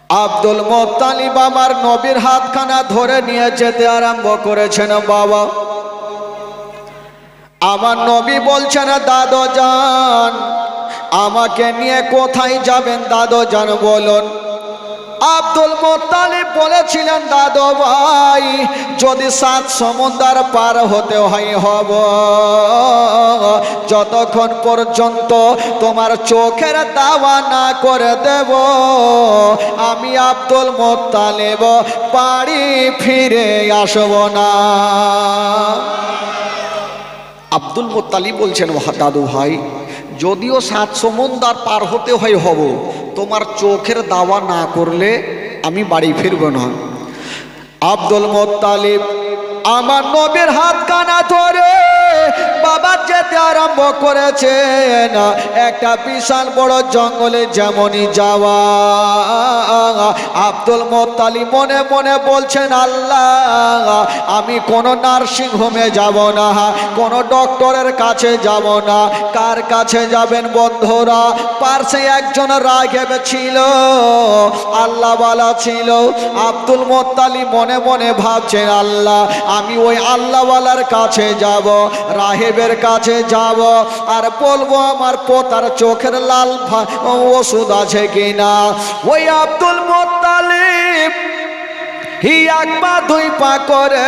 Abdul Muttalib আমার নবীর হাতখানা ধরে নিয়ে যেতে আরম্ভ করেছেন। বাবা, আমার নবী বলছেন, দাদু জান আমাকে নিয়ে কোথায় যাবেন দাদু জান বলুন। আব্দুল মুত্তালিব বলেছিলেন, দাদু ভাই যদি 7 সমুদ্র পার হতে হয় হব, যতক্ষণ পর্যন্ত তোমার চোখের দাওয়া না করে দেব আমি আব্দুল মুত্তালিব বাড়ি ফিরে আসব না। আব্দুল মুত্তালিব বলছেন, দাদু ভাই যদিও 7 সমুদ্র পার হতে হয় হব, তোমার চোখের দাওয়া না করলে আমি বাড়ি ফিরব না। আব্দুল মুত্তালিব আমার নবীর হাত কানা ধরে বাবা যেতে আরম্ভ করেছেন। একটা বিশাল বড় জঙ্গলে যেমনই যাওয়া, আব্দুল মুত্তালিব মনে মনে বলছেন, আল্লাহ আমি কোনো নার্সিং হোমে যাব না, কোনো ডক্টরের কাছে যাব না। কার কাছে যাবেন বন্ধুরা? পার্শ্বে একজন রাগেব ছিল, আল্লাহওয়ালা ছিল। আব্দুল মুত্তালিব মনে মনে ভাবছেন, আল্লাহ আমি ওই আল্লাহওয়ালার কাছে যাব, রাহেবের কাছে যাব, আর বলবো আমার পোতার চোখের লাল ওষুধ আছে কিনা। ওই আব্দুল মুত্তালিব এক পা 2 পা করে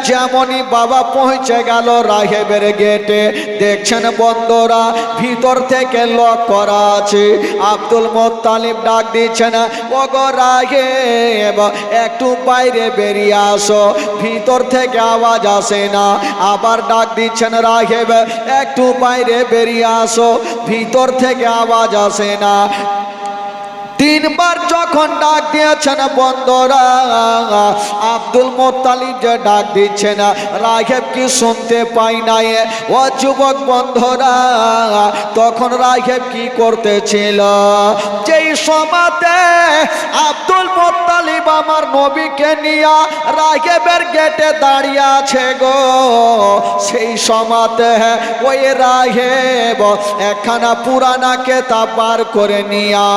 যেমনই বাবা পৌঁছে গেল রাহেবের গেটে, দেখছেন বন্ধুরা ভিতর থেকে লক করা আছে। আব্দুল মুত্তালিব ডাক দিচ্ছেন, ওগো রাহেব একটু বাইরে বেরিয়ে আসো। ভিতর থেকে আওয়াজ আসে না। আবার ডাক দিচ্ছেন, রাহেব একটু বাইরে বেরিয়ে আসো। ভিতর থেকে আওয়াজ আসে না। 3 বার যখন ডাক দিয়েছেন বন্ধুরা, আব্দুল মুত্তালিব যে ডাক দিচ্ছে না, রাহেব কি শুনতে পাই নাই? ও যুবক বন্ধুরা, তখন রাহেব কি করতেছিল? যেই সময়তে আব্দুল মুত্তালিব আমার নবীকে নিয়ে রাহেবের গেটে দাঁড়িয়ে আছে গো, সেই সময়তে ওই রাহেব একখানা পুরানা কেতাব বার করে নিয়া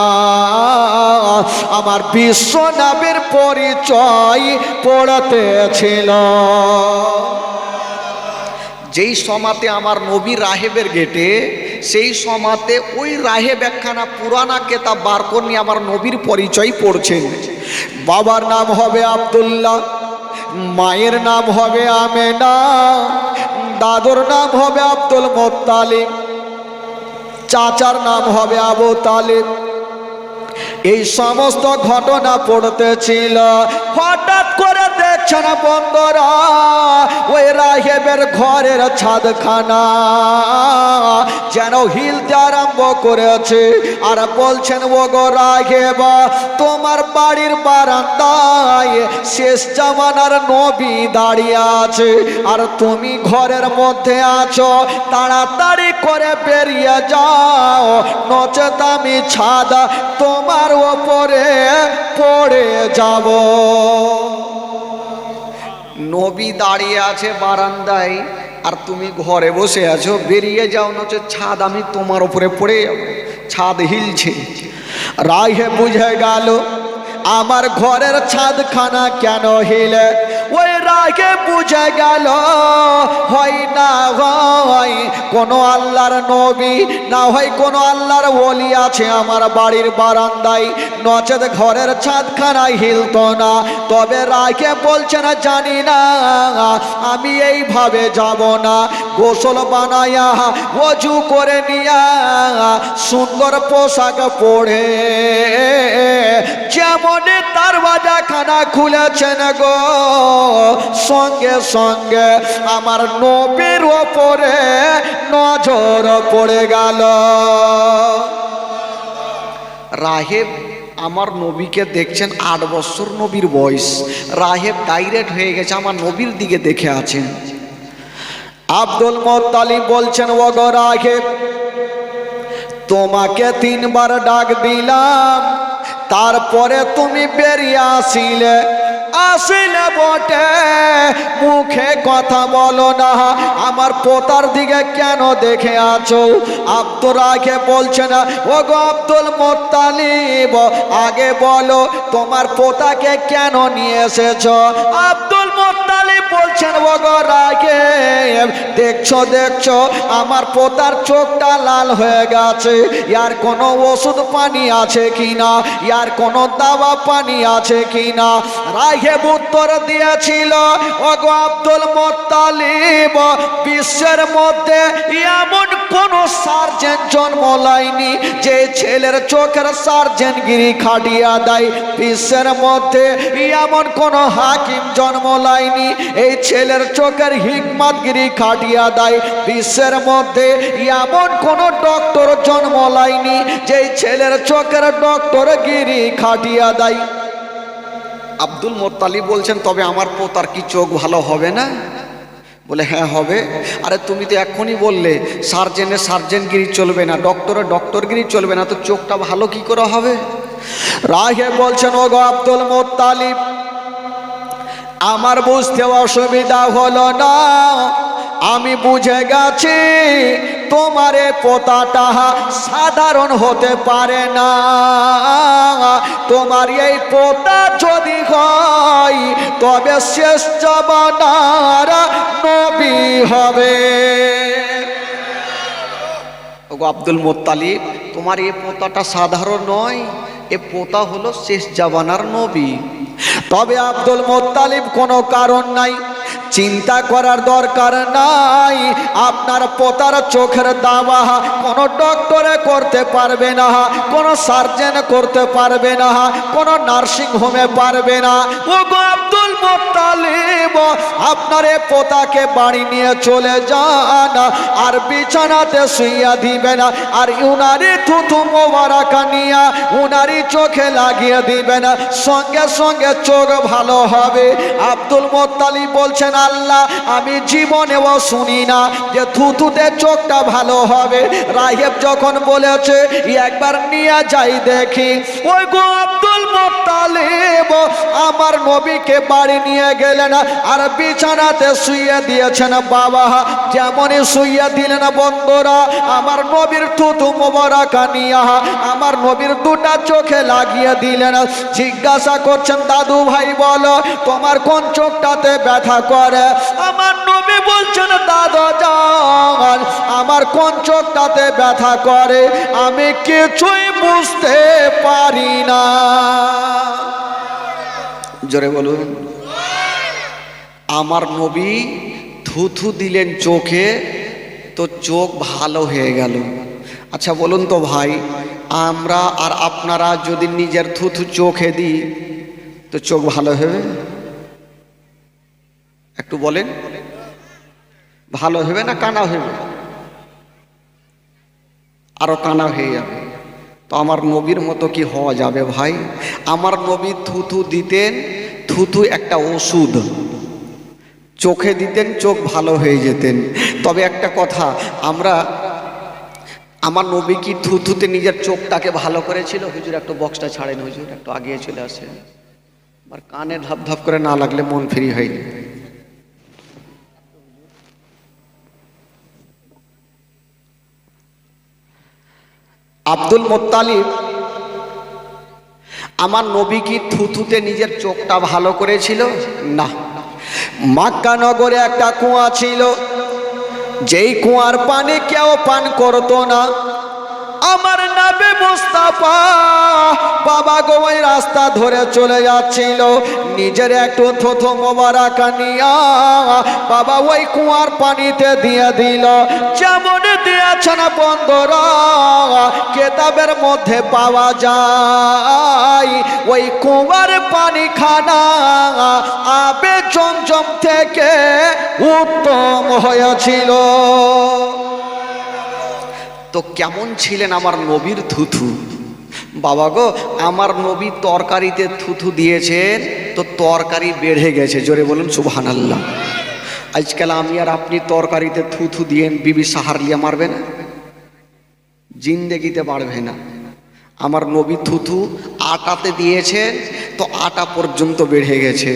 আমার বিশ্ব নবীর পরিচয় পড়তেছিল। যেই সমাতে আমার নবী রাহেবের গেটে, সেই সমাতে ওই রাহেব একখানা পুরানা কেতাব বার করে নিয়ে আমার নবীর পরিচয় পড়ছেন। বাবার নাম হবে আব্দুল্লাহ, মায়ের নাম হবে আমেনা, দাদুর নাম হবে আব্দুল মুত্তালিব, চাচার নাম হবে আবু তালিব। এই সমস্ত ঘটনা পড়তেছিল। হঠাৎ করে দেখছেন বন্ধুরা ওই রাহেবের ঘরের ছাদখানা যেন হিলতে আরম্ভ করেছে। আর বলছেন, ওগো রাহেব তোমার বাড়ির বারান্দায় শেষ জামানার নবী দাঁড়িয়ে আছে, আর তুমি ঘরের মধ্যে আছো, তাড়াতাড়ি করে বেরিয়ে যাও, নচেত আমি ছাদ তোমার ওপরে পড়ে যাব। নবী দাঁড়িয়ে আছে বারান্দায়, আর তুমি ঘরে বসে আছো, বেরিয়ে যাও, নচেত ছাদ আমি তোমার উপরে পড়ে যাব। ছাদ হিলছে। রাহে বুঝে গেল আমার ঘরের ছাদখানা কেন হিলে। ওই রাগে বুঝে গেল হয় না হয় কোনো আল্লাহর নবী, না হয় কোনো আল্লাহর ওলি আছে আমার বাড়ির বারান্দায়, নচেত ঘরের ছাদখানা হিলতো না। তবে রাগে বলছে না, জানি না আমি এইভাবে যাব না। গোসল বানায়া ওযু করে নিয়া সুন্দর পোশাক পরে যেমন দরওয়াজা খানা খুলেছেন গো, সঙ্গে সঙ্গে আমার নবীর ওপরে নজর পড়ে গেল। রাহেব আমার নবীকে দেখছেন, 8 বছর নবীর বয়স। রাহেব ডাইরেক্ট হয়ে গেছে, আমার নবীর দিকে দেখে আছেন। আব্দুল মুত্তালিব বলছেন, ওগো রাহেব তোমাকে 3 বার ডাক দিলাম, তারপরে তুমি বেরিয়ে আসিলে, আসলে বটে মুখে কথা বলো না, আমার পোতার দিকে কেন দেখে আছো? আব্দুর রাগে বলছে না, ও গো আব্দুল মুত্তালিব, আগে বলো তোমার পোতাকে কেন নিয়ে এসেছো? আব্দুল মুত্তালিব বলছেন, ও গো রাগে দেখছো দেখছো আমার পোতার চোখটা লাল হয়ে গেছে, ইয়ার কোনো ওষুধ পানি আছে কিনা, ইয়ার কোনো দাওয়া পানি আছে কিনা? রাহেব উত্তর দিয়েছিল, ওগো আব্দুল মুত্তালিব, বিশ্বের মধ্যে এমন কোন সার্জন জন্ম লাইনি যে ছেলের চোখের সার্জনগিরি খাটিয়া দেয়। বিশ্বের মধ্যে এমন কোন হাকিম জন্ম লাইনি এই ছেলের চোখের হিকমতগিরি খাটিয়া দেয়। বিশ্বের মধ্যে এমন কোন ডক্টর জন্ম লাইনি যে ছেলের চোখের ডক্টরগিরি খাটিয়া দেয়। আব্দুল মুত্তালিব বলছেন, তবে আমার পোতার কি চোখ ভালো হবে না? বলে হ্যাঁ হবে। আরে তুমি তো এখনই বললে সার্জেনের সার্জেনগিরি চলবে না, ডক্টরের ডক্টরগিরি চলবে না, তো চোখটা ভালো কি করে হবে? রাহে বলছেন, ওগো আব্দুল মুত্তালিব, আমার বুঝতে অসুবিধা হলো না, আমি বুঝে গেছি তোমার এ পোতাটা সাধারণ হতে পারে না। তোমার এই পোতা যদি হয় তবে শেষ জামানার নবী হবে। ওগো আব্দুল মুত্তালিব, তোমার এই পোতাটা সাধারণ নয়, এ পোতা হলো শেষ জামানার নবী। তবে আব্দুল মুত্তালিব কোনো কারণ নাই, চিন্তা করার দরকার নাই, আপনার পোতার চোখের দাওয়া কোনো ডক্টরে করতে পারবে না, কোনো সার্জন করতে পারবে না, কোনো নার্সিং হোমে পারবে না। ওগো আব্দুল মুত্তালিব, আপনার এ পোতাকে বাড়ি নিয়ে চলে যান আর বিছানাতে শুইয়া দিবেন, আর উনারি থুথু মোবারকা নিয়া উনারি চোখে লাগিয়ে দিবেন, সঙ্গে সঙ্গে চোখ ভালো হবে। আব্দুল মুত্তালিব বলছেন, আল্লাহ আমি জীবনেও শুনি না যে থুতুতে চোখটা ভালো হবে। রাহেব যখন বলেছে একবার নিয়ে যাই দেখি, ওই গো আব্দুল মুত্তালিব আমার নবীকে বাড়ি নিয়ে গেলেন আর বিছানাতে শুইয়ে দিয়েছেন। বাবা যেমনই শুইয়ে দিলেন, বন্ধুরা আমার নবীর থুতু মোবারকা নিয়া আমার নবীর দুটা চোখে লাগিয়ে দিলেন। জিজ্ঞাসা করছেন, দাদু ভাই বলো তোমার কোন চোখটাতে ব্যথা করে? আমার নবী বলছেন, দাদা জান আমার কোন চোখটাতে ব্যথা করে আমি কিছুই বুঝতে পারি না। জোরে বলুন। আমার নবী থুথু দিলেন চোখে, তো চোখ ভালো হয়ে গেল। আচ্ছা বলুন তো ভাই, আমরা আর আপনারা যদি নিজের থুথু চোখে দিই তো চোখ ভালো হবে? একটু বলেন, ভালো হবে না কানা হবে? আরো কানা হয়ে যাবে। তো আমার নবীর মতো কি হওয়া যাবে ভাই? আমার নবী থুথু দিতেন, থুথু একটা ওষুধ, চোখে দিতেন চোখ ভালো হয়ে যেতেন। তবে একটা কথা, আমার নবী কি থুথুতে নিজের চোখটাকে ভালো করেছিল? হুজুর একটু বক্সটা ছাড়েন, হুজুর একটু আগিয়ে চলে আসে, আর কানে ধাপ ধাপ করে না লাগলে মন ফ্রি হয়নি। আব্দুল মুত্তালিব আমার নবী কি থুথুতে নিজের চোখটা ভালো করেছিল? না। মক্কা নগরে একটা কুয়া ছিল, যেই কুয়ার পানি কেউ পান করতো না। আমার নবী মুস্তাফা বাবা গো ওই রাস্তা ধরে চলে যাচ্ছিল, নিজের একটু থুথু মোবারকা নিয়া বাবা ওই কুয়ার পানিতে দিয়ে দিল। যেমন দিয়েছেন বন্ধুরা কেতাবের মধ্যে পাওয়া যায়, ওই কুয়ার পানি খানা আবে জমজম থেকে উত্তম হয়েছিল। তো কেমন ছিলেন আমার নবীর থুথু? বাবা গো, আমার নবী তরকারিতে থুথু দিয়েছেন তো তরকারি বেড়ে গেছে। জোরে বলুন সুবহানাল্লাহ। আজকাল আমি আর আপনি তরকারিতে থুথু দিয়ে বিবি সাহারলিয়া মারবে না, জিন্দেগিতে পারবে না। আমার নবী থুথু আটাতে দিয়েছেন, তো আটা পর্যন্ত বেড়ে গেছে,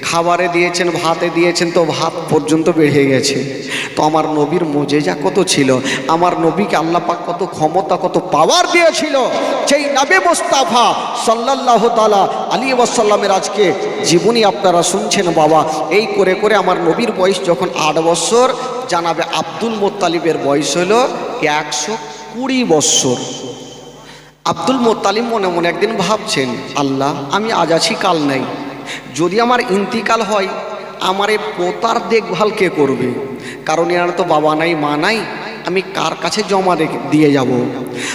খাবারে দিয়েছেন, ভাতে দিয়েছেন, তো ভাত পর্যন্ত বেড়ে গেছে। তো আমার নবীর মোজেজা কত ছিল, আমার নবীকে আল্লাহ পাক কত ক্ষমতা, কত পাওয়ার দিয়েছিল। সেই নবী মুস্তাফা সাল্লাল্লাহু তাআলা আলাইহি ওয়াসাল্লামের আজকে জীবনী আপনারা শুনছেন বাবা। এই করে করে আমার নবীর বয়স যখন 8 বছর, জানাবে আব্দুল মোত্তালিবের বয়স হলো 120 বছর। আব্দুল মোত্তালিব মনে মনে একদিন ভাবছেন, আল্লাহ আমি আজ আছি কাল নাই, যদি আমার ইন্তিকাল হয় আমার এই পোতার দেখভাল কে করবে? কারণ এনার তো বাবা নাই মা নাই, আমি কার কাছে জমা দিয়ে যাব?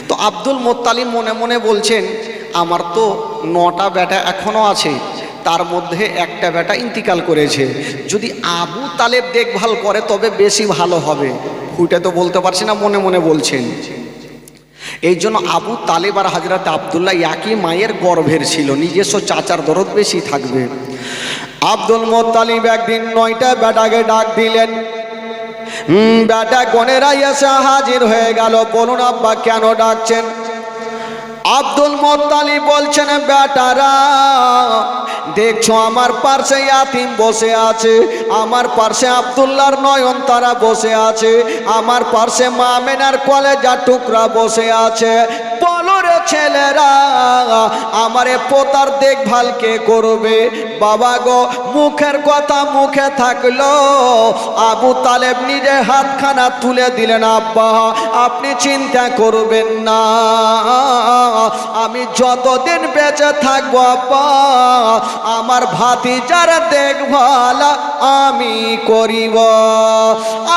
তো আব্দুল মোত্তালিব মনে মনে বলছেন, আমার তো 9টা বেটা এখনও আছে, তার মধ্যে একটা বেটা ইন্তিকাল করেছে, যদি আবু তালেব দেখভাল করে তবে বেশি ভালো হবে। ফুটে তো বলতে পারছি না, মনে মনে বলছেন। এই জন্য আবু তালেব আর হযরত আব্দুল্লাহ একই মায়ের গর্ভের ছিল, নিজস্ব চাচার দরদ বেশি থাকবে। আব্দুল মোত্তালিব একদিন 9টা বেটাকে ডাক দিলেন। বেটা গনেরা এসে হাজির হয়ে গেল। বলুন আব্বা কেন ডাকছেন? আব্দুল মোত্তালিব বলছেন, বেটারা দেখছো আমার পাশে ইয়াতিম বসে আছে, আমার পাশে আব্দুল্লাহর নয়নতারা বসে আছে, আমার পাশে মা আমেনার কলেজা টুকরা বসে আছে। বলো রে ছেলেরা, আমারে পোতার দেখভাল কে করবে? বাবা গো, মুখের কথা মুখে থাকলো। আবু তালেব নিজে হাতখানা তুলে দিলেন, আব্বা আপনি চিন্তা করবেন না, আমি যতদিন বেঁচে থাকবো আব্বা আমার ভাতিজার দেখভাল আমি করিব।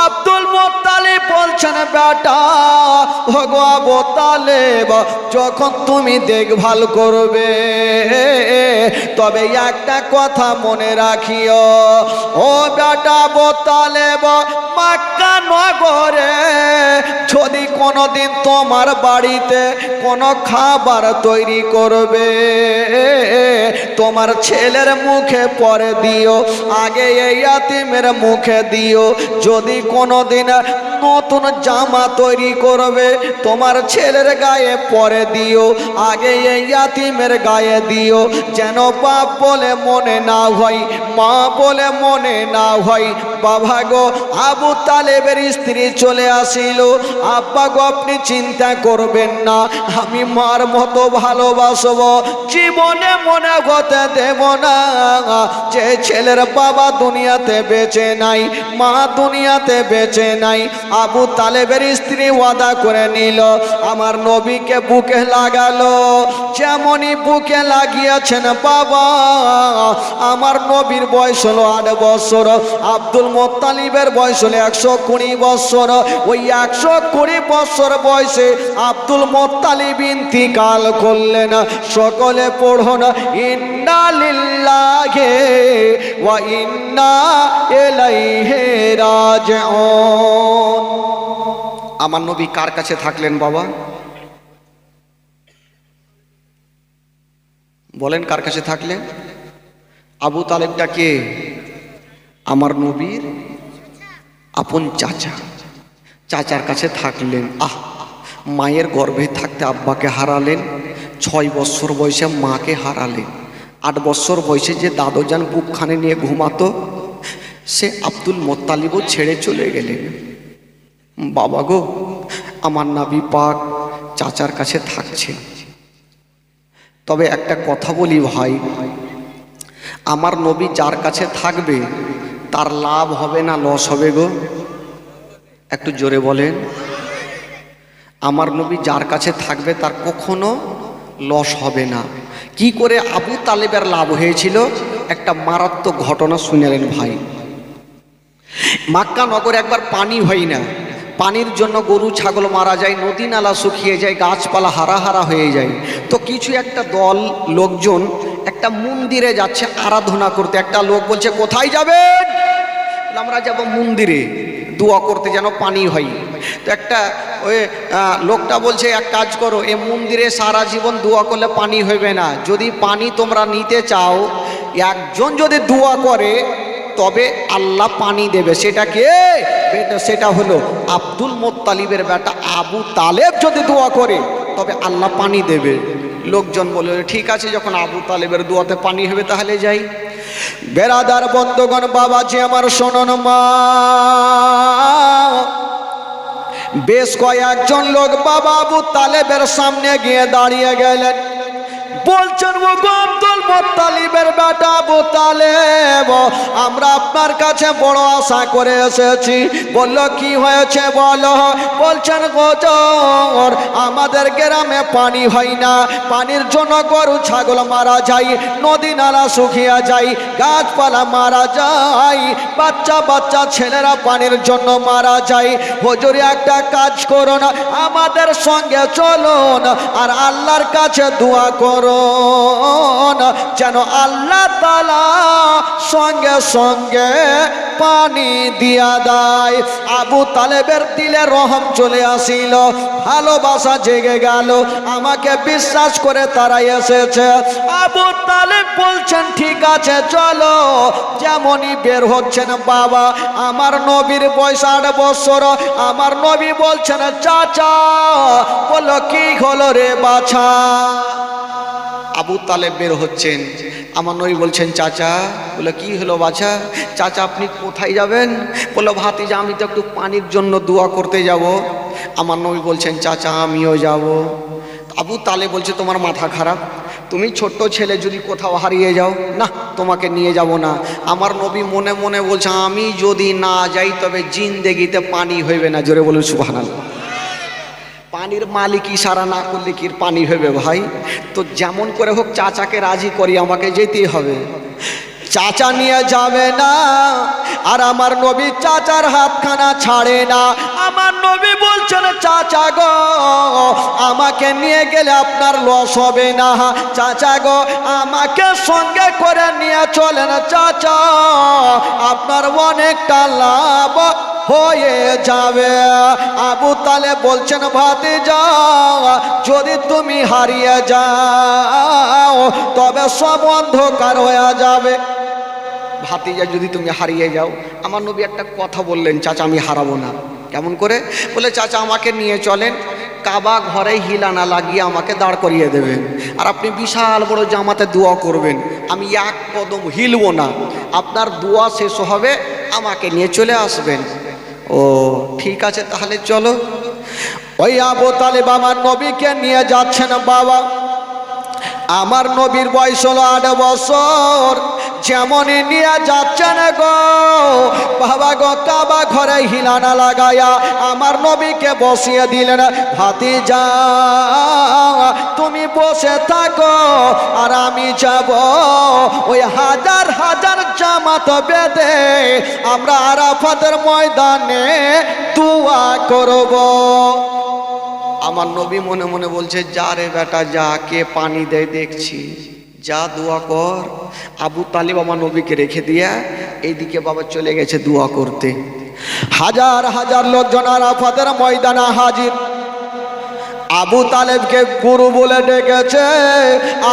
আব্দুল মোত্তালিব বলছেন, বেটা ভগো আবু তালেব, যখন তুমি দেখভাল করবে তবে একটা কথা মনে রাখিও, ও বেটা আবু তালেব, মক্কা নগরে যদি কোনোদিন তোমার বাড়িতে কোনো খাবার তৈরি করবে, তোমার ছেলের মুখে পরে দিও, আগে এই ইয়াতিমের মুখে দিও। যদি কোনোদিন নতুন জামা তৈরি করবে, তোমার ছেলের গায়ে পরে দিও, আগে এই ইয়াতিমের গায়ে দিও, যেন বাপ বলে মনে না হয়, মা বলে মনে না হয়। বাবা গো, আবু তালেবের স্ত্রী চলে আসিল। আব্বা গো, আপনি চিন্তা করবেন না, আমি মার মতো ভালোবাসবো, জীবনে মনে হতে দেব না যে ছেলের বাবা দুনিয়াতে বেঁচে নাই, মা দুনিয়াতে বেঁচে নাই। আবু তালেবের স্ত্রী ওয়াদা করে নিল, আমার নবীকে বুকে লাগালো। যেমনই বুকে লাগিয়েছেন বাবা, আমার নবীর বয়স হলো 8 বছর, আব্দুল মোত্তালিবের বয়স হলো 120 বছর। ওই 120 বছর বয়সে আব্দুল মোত্তালিব ইন্তিকাল করলেন। সকলে পড়ুন, ইন্না লিল্লাহি ওয়া ইন্না ইলাইহি রাজিউন। আমার নবী কার কাছে থাকলেন বাবা? বলেন কার কাছে থাকলেন? আবু তালেবটা কে? আমার নবীর আপন চাচা, চাচার কাছে থাকলেন। মায়ের গর্ভে থাকতে আব্বাকে হারালেন, 6 বছর বয়সে মাকে হারালেন, 8 বছর বয়সে যে দাদুজান বুকখানে নিয়ে ঘুমাতো সে আব্দুল মোত্তালিবও ছেড়ে চলে গেলেন। বাবা গো, আমার নবী পাক চাচার কাছে থাকছে। তবে একটা কথা বলি ভাই, আমার নবী যার কাছে থাকবে তার লাভ হবে না লস হবে গো? একটু জোরে বলেন। আমার নবী যার কাছে থাকবে তার কখনো লস হবে না। কি করে আবু তালেবের লাভ হয়েছিল? একটা মারাত্মক ঘটনা শুনেলেন ভাই। মক্কা নগরে একবার পানি হয় না, পানির জন্য গরু ছাগল মারা যায়, নদী নালা শুকিয়ে যায়, গাছপালা হারা হারা হয়ে যায়। তো কিছু একটা দল লোকজন একটা মন্দিরে যাচ্ছে আরাধনা করতে। একটা লোক বলছে, কোথায় যাবেন? আমরা যাব মন্দিরে দোয়া করতে যেন পানি হয়। তো একটা ওই লোকটা বলছে, এক কাজ করো, এ মন্দিরে সারা জীবন দোয়া করলে পানি হবে না, যদি পানি তোমরা নিতে চাও, একজন যদি দোয়া করে তবে আল্লাহ পানি দেবে। সেটা কে? সেটা হলো আব্দুল মোত্তালিবের বেটা আবু তালেব যদি দোয়া করে তবে আল্লাহ পানি দেবে। লোকজন বলল ঠিক আছে, যখন আবু তালেবের দোয়াতে পানি হবে তাহলে যাই। বেরাদার বন্ধুগণ, বাবাজি আমার শোনন মা, বেশ কয়েকজন লোক বাবা আবু তালেবের সামনে গিয়ে দাঁড়িয়ে গেলেন। বলছেন, ও গো আব্দুল মুত্তালিবের বেটা আবু তালেব, আমরা আপনার কাছে বড় আশা করে এসেছি। বলল, কি হয়েছে বলো। বলছেন, হুজুর, আমাদের গ্রামে পানি হয় না, পানির জন্য গরু ছাগল মারা যায়, নদী নালা শুকিয়ে যায়, গাছপালা মারা যায়, বাচ্চা বাচ্চা ছেলেরা পানির জন্য মারা যায়। হুজুর, একটা কাজ করুন, আমাদের সঙ্গে চলুন আর আল্লাহর কাছে দোয়া করুন যেন আল্লাহ তাআলা সঙ্গে সঙ্গে পানি দিয়া দেয়। আবু তালেবের দিলে রহম চলে আসিল, ভালোবাসা জেগে গেল, আমাকে বিশ্বাস করে তারা এসেছে। আবু তালেব বলছেন, ঠিক আছে চলো। যেমনই বের হচ্ছেন, বাবা আমার নবীর বয়স 8 বছর, আমার নবী বলছেন, চাচা। বললো, কি হলো রে বাছা। আবু তালেব বের হচ্ছেন, আমার নবী বলছেন, চাচা। বলে, কি হলো বাছা? চাচা আপনি কোথায় যাবেন? বললো, ভাতিজা আমি তো একটু পানির জন্য দোয়া করতে যাব। আমার নবী বলছেন, চাচা আমিও যাব। আবু তালেব বলছে, তোমার মাথা খারাপ, তুমি ছোট্ট ছেলে যদি কোথাও হারিয়ে যাও, না তোমাকে নিয়ে যাব না। আমার নবী মনে মনে বলছে, আমি যদি না যাই তবে জিন্দেগিতে পানি হইবে না। জোরে বলুন সুবহানাল্লাহ। পানির মালিক ইশারা না করলে কি পানি হবে ভাই? তো যেমন করে হোক চাচাকে রাজি করি, আমাকে যেতেই হবে। চাচা নিয়ে যাবে না, আর আমার নবী চাচার হাতখানা ছাড়ে না। আমার নবী বলছেন, চাচা গো আমাকে নিয়ে গেলে আপনার লস হবে না। চাচা গো আমাকে সঙ্গে করে নিয়ে চলেন, চাচা আপনার অনেকটা লাভ হয়ে যাবে। আবু তালেব বলছেন, ভাতিজা যদি তুমি হারিয়ে যাও তবে সব অন্ধকার হয়ে যাবে। ভাতিজা যদি তুমি হারিয়ে যাও, আমার নবী একটা কথা বললেন, চাচা আমি হারাবো না। কেমন করে? বলে, চাচা আমাকে নিয়ে চলেন, কাবা ঘরে হিলানা লাগিয়ে আমাকে দাঁড় করিয়ে দেবেন, আর আপনি বিশাল বড় জামাতে দোয়া করবেন, আমি এক কদম হিলবো না, আপনার দোয়া শেষ হবে আমাকে নিয়ে চলে আসবেন। ও ঠিক আছে তাহলে চলো। ওই আবু তালেব আমার নবীকে নিয়ে যাচ্ছেন। বাবা আমার নবীর বয়স হলো 8 বছর। যেমনই নিয়ে যাচ্ছেন গো বাবা গো, কাবা ঘরে হিলানা লাগায়া আমার নবীকে বসিয়ে দিলেন। ভাতিজা তুমি বসে থাকো আর আমি যাব ওই হাজার হাজার জামাত বেঁধে আমরা আরাফাতের ময়দানে দোয়া করব। আমার নবী মনে মনে বলছে, যা রে বেটা যা, কে পানি দেয় দেখছি, যা দোয়া কর। আবু তালেব আমার নবীকে রেখে দিয়া এইদিকে বাবা চলে গেছে দোয়া করতে। হাজার হাজার লোকজন আরাফাতের ময়দানে হাজির। আবু তালেবকে গুরু বলে ডেকেছে।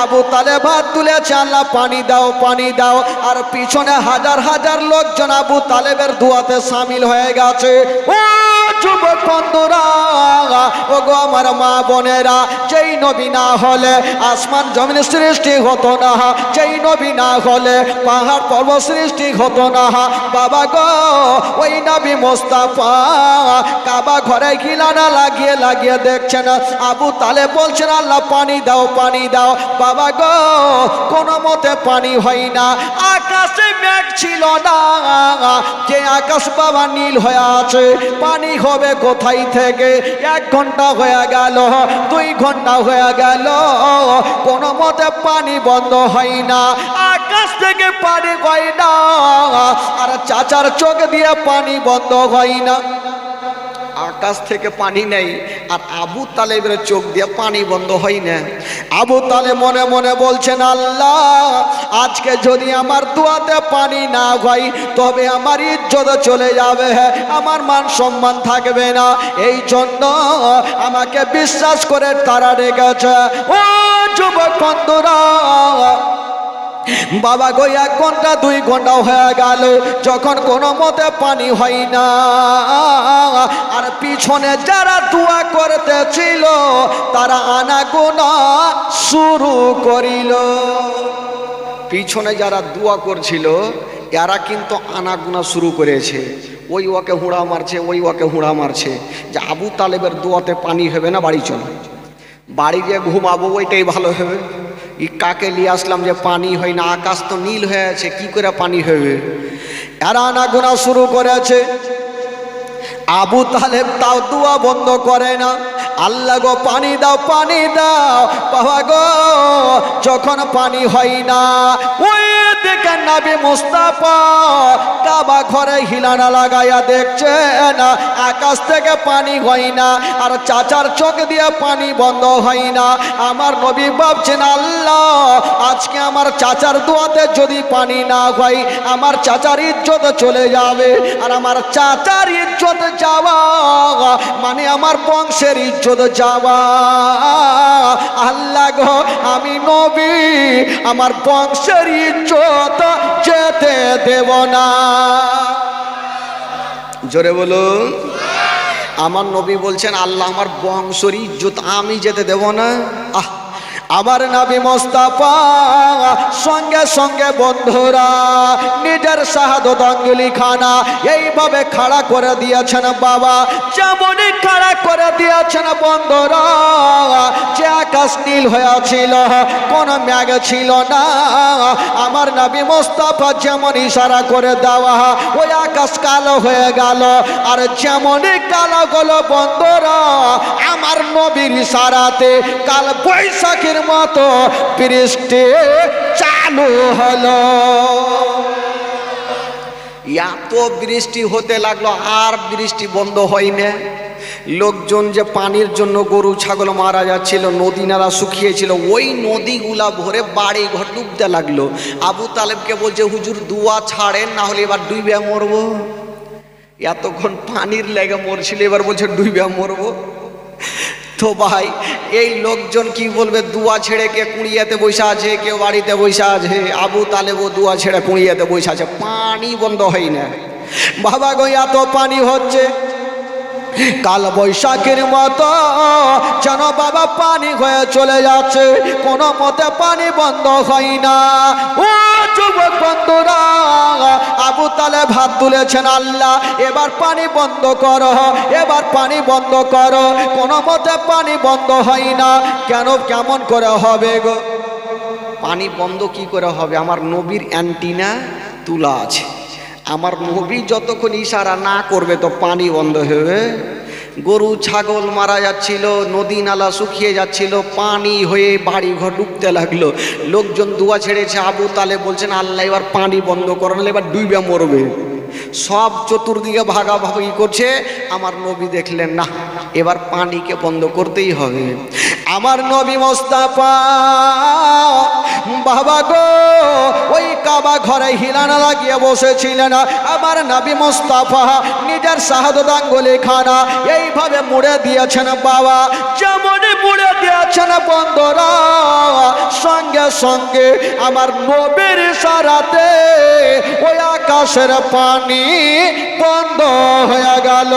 আবু তালেব হাত তুলেছে, আল্লাহ পানি দাও পানি দাও, আর পিছনে হাজার হাজার লোকজন আবু তালেবের দোয়াতে সামিল হয়ে গেছে। ও যুবক বন্ধুরা, ও গো আমার মা বোনেরা, যেই নবী না হলে আসমান জমিন সৃষ্টি হতো না, যেই নবী না হলে পাহাড় পর্বত সৃষ্টি হতো না। বাবা গো ওই নবী মোস্তাফা কাবা ঘরে হিলানা লাগিয়ে লাগিয়ে দেখছেন। আবু তালেব বলছেন, আল্লাহ পানি দাও পানি দাও। বাবা গো কোনো মতে পানি হয় না। আকাশে মেঘ ছিল না, যে আকাশ বাবা নীল হয়ে আছে, পানি হবে কোথায় থেকে? 1 ঘন্টা হয়ে গেল, 2 ঘন্টা হয়ে গেল, কোনো মতে পানি বন্ধ হয় না। আকাশ থেকে পানি হয় না, আর চাচার চোখ দিয়ে পানি বন্ধ হয় না। আকাশ থেকে পানি নেই, আর আবু তালেবের চোখ দিয়ে পানি বন্ধ হয় না। আবু তালেব মনে মনে বলছেন, আল্লাহ আজকে যদি আমার দোয়াতে পানি না হয় তবে আমার ইজ্জত চলে যাবে, আমার মান সম্মান থাকবে না। এই জন্য আমাকে বিশ্বাস করে তারা রেখেছে। ও যুবক বন্ধুরা, বাবা গো 1 ঘন্টা 2 ঘন্টা হয়ে গেল, যখন কোনো মতে পানি হয় না, আর পিছনে যারা দোয়া করতেছিল তারা আনাগোনা শুরু করিল। পিছনে যারা দোয়া করছিল এরা কিন্তু আনাগোনা শুরু করেছে। ওই ওকে হুঁড়া মারছে, ওই ওকে হুঁড়া মারছে যে আবু তালেবের দোয়াতে পানি হবে না, বাড়ি চল, বাড়ি গিয়ে ঘুমাবো, ওইটাই ভালো হবে। ই কাকে নিয়ে আসলাম যে পানি হয় না, আকাশ তো নীল হয়ে আছে, কি করে পানি হবে? এরা আনাগোনা শুরু করেছে। আবু তালেব তাও দোয়া বন্ধ করে না, আল্লাহ গো পানি দাও, পানি দাও। বাবা গো যখন পানি হয় না, ওই দেখেন নবী মুস্তাফা কাবা ঘরে হিলানা লাগাইয়া দেখছেন আকাশ থেকে পানি হয় না, আর চাচার চোখ দিয়ে পানি বন্ধ হয় না। আমার নবী ভাবছেন আল্লাহ আজকে আমার চাচার দোয়াতে যদি পানি না হয় আমার চাচার ইজ্জত চলে যাবে, আর আমার চাচার ইজ্জত যাওয়া মানে আমার বংশের ইজ্জত যাওয়া। আল্লাহ গো আমি নবী আমার বংশের ইজ্জত যেতে দেব না। জোরে বলুন। আমার নবী বলছেন আল্লাহ আমার বংশের ইজ্জত আমি যেতে দেব না। আমার নবী মুস্তাফা সঙ্গে সঙ্গে বন্ধুরা নিজের শাহাদত আঙ্গুলি খানা এইভাবে খাড়া করে দিয়েছেন। বাবা যেমনই খাড়া করে দিয়েছেন বন্ধুরা, যে আকাশ নীল হয়েছিল, কোনো মেঘ ছিল না, আমার নবী মুস্তাফা যেমন ইশারা করে দেওয়া ওই আকাশ কালো হয়ে গেল। আর যেমনই কালো গেল বন্ধুরা, আমার নবীর ইশারাতে কাল বৈশাখীর মতো বৃষ্টি চালু হলো। এত বৃষ্টি হতে লাগলো, আর বৃষ্টি বন্ধ হয় না। লোকজন যে পানির জন্য গরু ছাগল মারা যাচ্ছিল, নদী নালা শুকিয়েছিল, ওই নদীগুলা ভরে বাড়ি ঘর ডুবতে লাগলো। আবু তালেবকে বলছে হুজুর দোয়া ছাড়েন, না হলে এবার ডুবে মরবো। এতক্ষণ পানির লেগে মরছিল, এবার বলছে ডুবে মরবো। তো ভাই এই লোকজন কি বলবে? দোয়া ছেড়ে কে কুড়িয়াতে বসে আছে, কেউ বাড়িতে বসে আছে। আবু তালেবও দোয়া ছেড়ে কুড়িয়াতে বসে আছে, পানি বন্ধ হয় না। বাবা গো এত পানি হচ্ছে কাল বৈশাখীর মতো যেন বাবা পানি হয়ে চলে যাচ্ছে, কোনো মতে পানি বন্ধ হয় না। ও যুবক বন্ধুরা, আবু তালেব হাত তুলেছেন আল্লাহ এবার পানি বন্ধ করো, এবার পানি বন্ধ করো। কোনো মতে পানি বন্ধ হয় না। কেন, কেমন করে হবে গো? পানি বন্ধ কি করে হবে? আমার নবীর অ্যান্টিনা তুলা আছে। আমার নবী যতক্ষণ ইশারা না করবে তো পানি বন্ধ হবে। গরু ছাগল মারা যাচ্ছিল, নদী নালা শুকিয়ে যাচ্ছিল, পানি হয়ে বাড়ি ঘর ডুবতে লাগলো। লোকজন দোয়া ছেড়েছে। আবু তালেব বলছেন আল্লাহ এবার পানি বন্ধ করো, নাহলে এবার ডুবে মরবে। সব চতুর্দিকে ভাগাভাগি করছে। আমার নবী দেখলেন না, এবার পানিকে বন্ধ করতেই হবে। আমার নবী মুস্তাফা বাবা গো ওই কাবা ঘরে হিলানা লাগিয়ে বসেছিলেন। আমার নবী মুস্তাফা নিজের শাহাদত আঙ্গুলি খানা এইভাবে মুড়ে দিয়েছেন। বাবা যেমনই মুড়ে দিয়েছেন বন্ধুরা, সঙ্গে সঙ্গে আমার নবীর ইশারাতে ওই আকাশের পানি বন্ধ হয়ে গেল।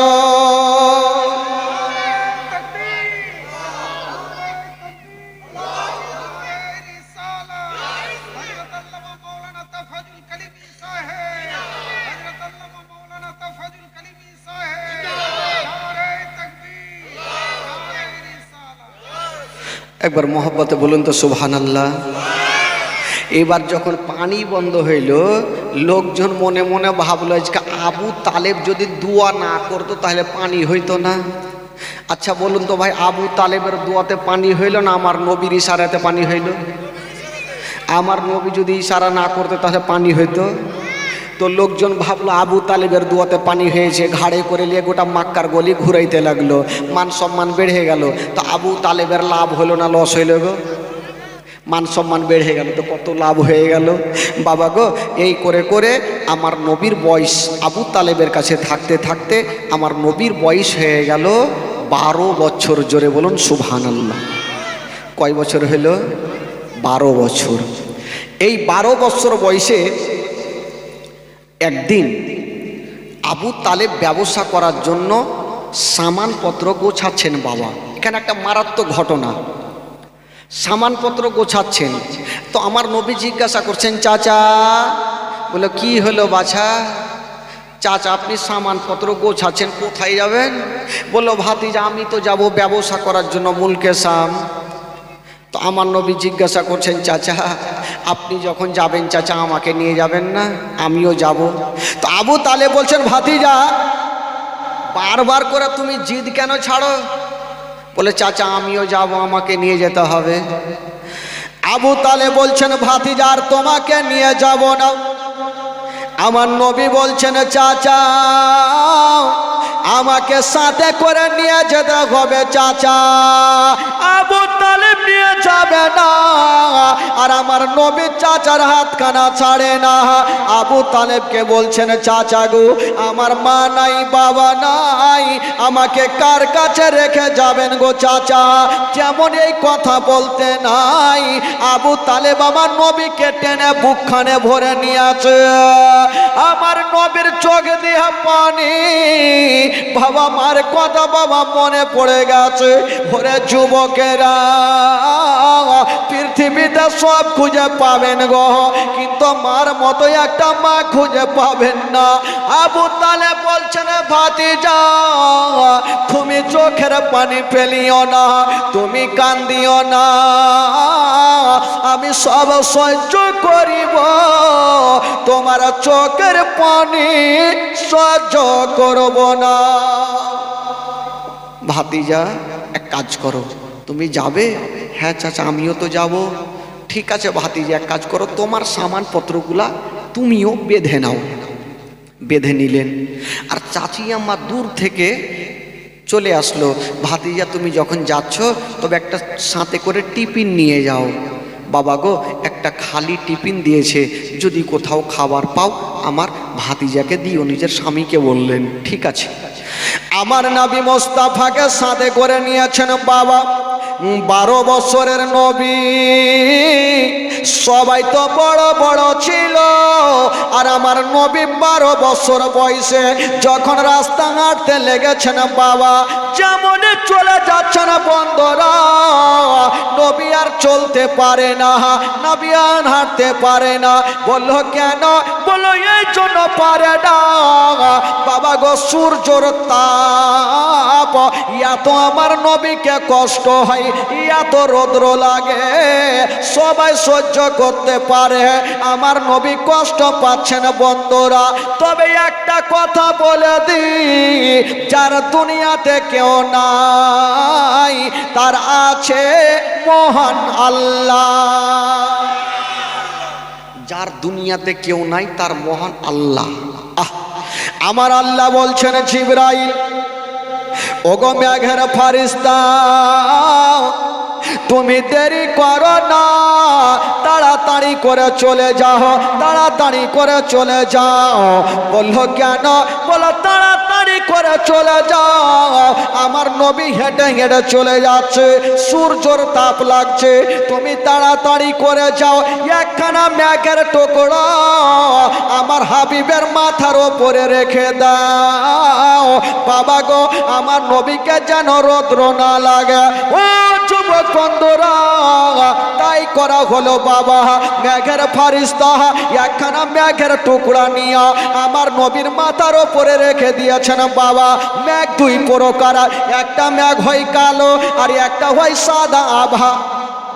একবার মহব্বতে বলুন তো সুবহানাল্লাহ। এবার যখন পানি বন্ধ হইল, লোকজন মনে মনে ভাবলো আজকে আবু তালেব যদি দোয়া না করতো তাহলে পানি হইতো না। আচ্ছা বলুন তো ভাই, আবু তালেবের দোয়াতে পানি হইল না আমার নবীর ইশারাতে পানি হইল? আমার নবী যদি ইশারা না করতো তাহলে পানি হইতো? তো লোকজন ভাবলো আবু তালেবের দোয়াতে পানি হয়েছে, ঘাড়ে করে নিয়ে গোটা মাক্কার গলি ঘুরাইতে লাগলো। মান সম্মান বেড়ে গেল। তো আবু তালেবের লাভ হলো না লস হইল গো? মান সম্মান বেড়ে গেল, তো কত লাভ হয়ে গেল। বাবা গো এই করে করে আমার নবীর বয়স আবু তালেবের কাছে থাকতে থাকতে আমার নবীর বয়স হয়ে গেল 12 বছর। জোরে বলুন সুবহানাল্লাহ। কয় বছর হইল? 12 বছর। এই 12 বছর বয়সে একদিন আবু তালেব ব্যবসা করার জন্য সামানপত্র গোছাচ্ছেন বাবা। এখানে একটা মারাত্মক ঘটনা, সামানপত্র গোছাচ্ছেন। তো আমার নবী জিজ্ঞাসা করছেন, চাচা, বলে কি হলো বাছা? চাচা আপনি সামানপত্র গোছাচ্ছেন, কোথায় যাবেন? বললো ভাতিজা আমি তো যাব ব্যবসা করার জন্য মুলকে শাম। তো আমার নবী জিজ্ঞাসা করছেন, চাচা আপনি যখন যাবেন চাচা আমাকে নিয়ে যাবেন না? আমিও যাব। তো আবু তালেব বলছেন, ভাতিজা বারবার করে তুমি জিদ কেন ছাড়ো? বলে চাচা আমিও যাব, আমাকে নিয়ে যেতে হবে। আবু তালেব বলছেন, ভাতিজা আর তোমাকে নিয়ে যাব না। আমার নবী বলছেন, চাচা আমাকে সাথে করে নিয়ে যেতে হবে। চাচা আবু তালেব নিয়ে যাবে না, আর আমার নবী চাচার হাতখানা ছাড়ে না। আবু তালেবকে বলছেন, চাচা গো আমার মা নাই বাবা নাই, আমাকে কার কাছে রেখে যাবেন গো চাচা? যেমন এই কথা বলতে নাই, আবু তালেব আমার নবীকে টেনে বুকখানে ভরে নিয়েছে। আমার নবীর চোখ দিয়ে পানি, বাবা মার কথা বাবা মনে পড়ে গেছে। ভরে যুবকেরা পৃথিবীতে সব খুঁজে পাবেন গো, কিন্তু মার মতো একটা মা খুঁজে পাবেন না। আবু তালেব বলছেন, ভাতিজা তুমি চোখের পানি ফেলিও না, তুমি কান্দিও না, আমি সব সহ্য করিব, তোমার চোখের পানি সহ্য করব না। ভাতিজা এক কাজ করো, তুমি যাবে? হ্যাঁ চাচা আমিও তো যাব। ঠিক আছে ভাতিজা এক কাজ করো, তোমার সামানপত্রগুলা তুমিও বেঁধে নাও। বেঁধে নিলেন। আর চাচি আম্মা দূর থেকে চলে আসলো, ভাতিজা তুমি যখন যাচ্ছ তবে একটা সাথে করে টিফিন নিয়ে যাও। বাবা গো একটা খালি টিফিন দিয়েছে, যদি কোথাও খাবার পাও আমার ভাতিজাকে দিও। নিজের স্বামীকে বললেন। ঠিক আছে। আমার নবী মোস্তাফাকে সাথে করে নিয়েছেন বাবা। 12 বছরের নবী, সবাই তো বড় বড় ছিল, আর আমার নবী 12 বছর বয়সে যখন রাস্তা হাঁটতে লেগেছেন বাবা, যেমন চলে যাচ্ছেন বন্ধুরা, নবী আর চলতে পারে না, নবী আর হাঁটতে পারে না। বললো কেন? বললো এই জন্য পারে না বাবা গো, সূর্যর তাপ এত আমার নবীকে কষ্ট হয়, এত রৌদ্র লাগে, সবাই সহ্য করতে পারে, আমার নবী কষ্ট পাচ্ছেন বন্ধুরা। তবে একটা কথা বলে দিই, যার দুনিয়াতে কেউ নাই তার আছে মহান আল্লাহ। যার দুনিয়াতে কেউ নাই তার মহান আল্লাহ। আমার আল্লাহ বলছেন, জিবরাইল ওগো মেঘের ফারিস্তা তুমি দেরি করো না, তাড়াতাড়ি করে চলে যাও, তাড়াতাড়ি করে চলে যাও। বললো কেন? বলো তাড়াতাড়ি করে চলে যাও, আমার নবী হেঁটে হেঁটে চলে যাচ্ছে, সূর্যর তাপ লাগছে, তুমি তাড়াতাড়ি করে যাও। একখানা মেঘের টুকরো আমার হাবিবের মাথার ওপরে রেখে দাও বাবা গো, আমার নবীকে যেন রৌদ্র না লাগে। ও যুবক বন্ধুরা, তাই করা হলো বাবা। মেঘের ফারিস্তা একখানা মেঘের টুকরা নিয়ে আমার নবীর মাথার ওপরে রেখে দিয়েছেন বাবা। মেঘ 2 প্রকার, একটা মেঘ হয় কালো আর একটা হয় সাদা আভা।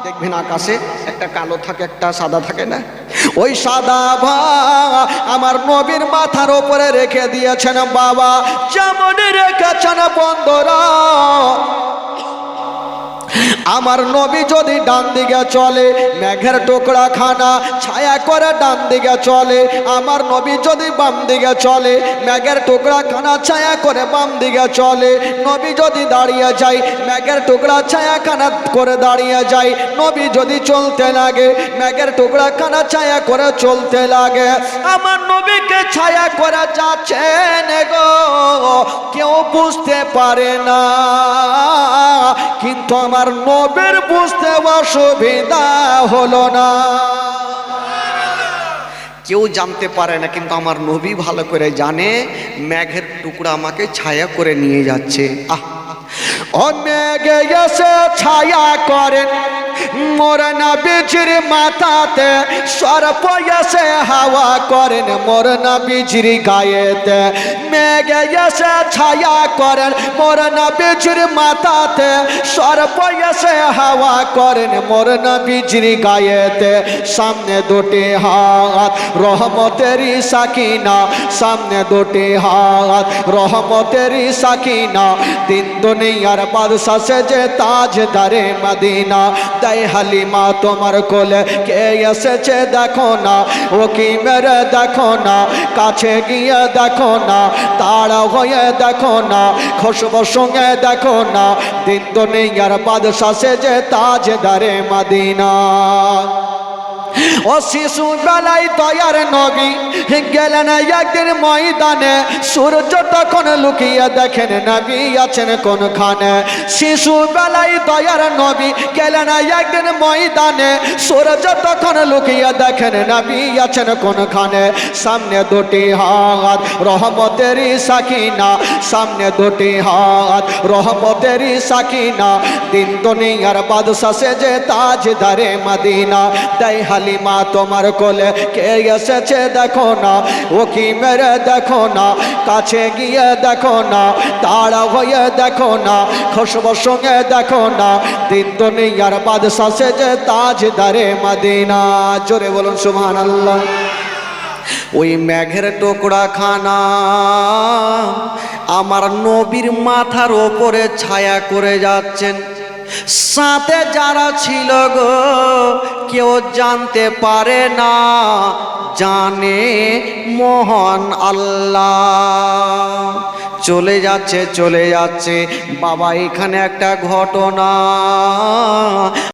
দেখবেন আকাশে একটা কালো থাকে একটা সাদা থাকে না, ওই সাদা আভা আমার নবীর মাথার ওপরে রেখে দিয়েছেন বাবা। যেমন রেখেছেন বন্ধুরা, আমার নবী যদি ডান দিকে চলে মেঘের টুকরা খানা ছায়া করে ডান দিকে চলে, আমার নবী যদি বাম দিকে চলে মেঘের টুকরা খানা ছায়া করে বাম দিকে চলে। নবী যদি দাঁড়িয়ে যায় মেঘের টুকরা ছায়া খানা করে দাঁড়িয়ে যায়, নবী যদি চলতে লাগে মেঘের টুকরা খানা ছায়া করে চলতে লাগে। আমার নবীকে ছায়া করে যাচ্ছেন গো, কেউ বুঝতে পারে না, কিন্তু আমার নবীর বুঝতে অসুবিধা হলো না। কেউ জানতে পারে না, কিন্তু আমার নবী ভালো করে জানে। মেঘের টুকরা আমাকে ছায়া করে নিয়ে যাচ্ছে। ও মেঘে এসে ছায়া করেন মোর নবীজির মাথাতে, সর্প এসে হাওয়া করেন মোর নবীজির গায়েতে। মেঘে এসে ছায়া করেন মোর নবীজির মাথাতে, সর্প এসে হাওয়া করেন মোর নবীজির গায়েতে। সামনে দুটি হাত রহমতেরই সাকিনা, সামনে দুটি হাত রহমতেরই সাকিনা। দিন দুনিয়ার বাদশা সেজে তাজদারে মদিনা। তাই হালিমা তোমার কোলে কে এসেছে দেখো না, ও কি মেরে দেখো না, কাছে গিয়ে দেখো না, তাড়া হয়ে দেখো না, খুশবুর সঙ্গে দেখো না। দিন দুনিয়ার বাদশা সেজে তাজদারে মদিনা। ও শিশু বেলায় দয়ার নবী গেলেন একদিন ময়দানে, সূর্য তখন লুকিয়ে দেখেন নবী আছেন কোনখানে। শিশু বেলায় দয়ার নবী গেলেন একদিন ময়দানে, সূর্য তখন লুকিয়ে দেখেন নবী আছেন কোনখানে। সামনে দুটি হাত রহমতেরই সাকিনা, সামনে দুটি হাত রহমতেরই সাকিনা। দিন দুনিয়ার বাদশা সেজে তাজদারে মদিনা। তাই হালিমা তোমার কোলে কে এসেছে দেখো না, ও কি মেরে দেখো না, কাছে গিয়ে দেখো না, তাড়া হয়ে দেখো না, খুশবুর সঙ্গে দেখো না। দিন দুনিয়ার বাদশা সেজে তাজদারে মদিনা। জোরে বলুন সুবহানাল্লাহ। ওই মেঘের টুকরা খানা আমার নবীর মাথার ওপরে ছায়া করে যাচ্ছেন। সাথে যারা ছিল গো কেউ জানতে পারে না, জানে মহান আল্লাহ। চলে যাচ্ছে চলে যাচ্ছে বাবা, এখানে একটা ঘটনা।